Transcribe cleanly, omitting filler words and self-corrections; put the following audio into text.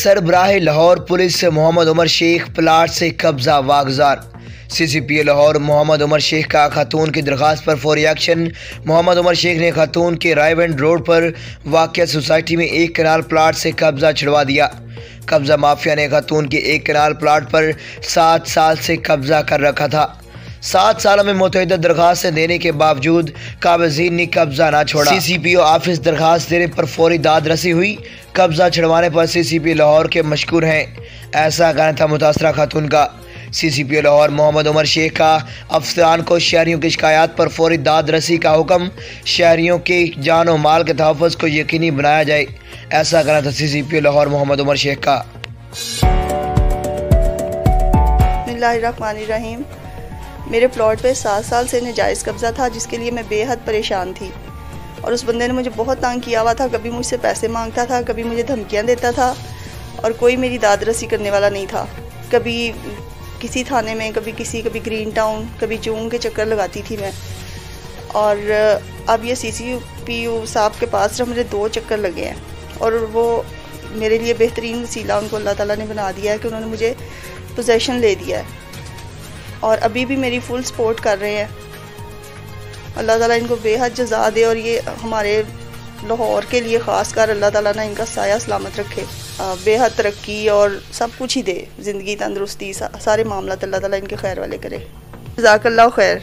सरबराह Lahore police से Mohammad Umar Sheikh plot से कब्जा वागजार। CCPA लाहौर मोहम्मद उमर शेख का खातून की दरख्वास्त पर फौरी एक्शन। मोहम्मद उमर शेख ने खातून के रायवेंड रोड पर वाक़िया सोसाइटी में एक कनाल प्लाट से कब्जा छुड़वा दिया। कब्जा माफिया ने खातून के एक कनाल प्लाट पर 7 साल से कब्जा कर रखा था। 7 सालों में मुतअद्दिद दरख्वास्तें देने के बावजूद काबिज़ीन ने कब्जा ना छोड़ा। CCPO ऑफिस दरख्वास्त देने पर फौरी दाद रसी हुई। कब्जा छुड़वाने पर CCPA लाहौर के मशकूर हैं, ऐसा कहना था मुतासरा खातून का। CCPA लाहौर मोहम्मद उमर शेख का अफसरान को शहरियों की शिकायत पर फौरी दाद रसी का हुक्म। शहरियों के जान और माल के तहफ़्फ़ुज़ को यकीनी बनाया जाए, ऐसा कहना था CCPA लाहौर मोहम्मद उमर शेख का। बिस्मिल्लाहिर्रहमानिर्रहीम। मेरे प्लॉट पे 7 साल से नाजायज़ कब्ज़ा था, जिसके लिए मैं बेहद परेशान थी और उस बंदे ने मुझे बहुत तंग किया हुआ था। कभी मुझसे पैसे मांगता था, कभी मुझे धमकियां देता था और कोई मेरी दाद रसी करने वाला नहीं था। कभी किसी थाने में, कभी ग्रीन टाउन, कभी चूंग के चक्कर लगाती थी मैं। और अब ये CCPO साहब के पास सिर्फ मुझे 2 चक्कर लगे हैं और वो मेरे लिए बेहतरीन वसीला उनको अल्लाह ताला ने बना दिया है कि उन्होंने मुझे पोजेशन ले दिया है और अभी भी मेरी फुल सपोर्ट कर रहे हैं। अल्लाह ताला इनको बेहद जज़ा दे और ये हमारे लाहौर के लिए ख़ास कर अल्लाह ताला ने इनका साया सलामत रखे, बेहद तरक्की और सब कुछ ही दे, ज़िंदगी तंदुरुस्ती, सारे मामला अल्लाह ताला इनके खैर वाले करे। जज़ाकल्लाह खैर।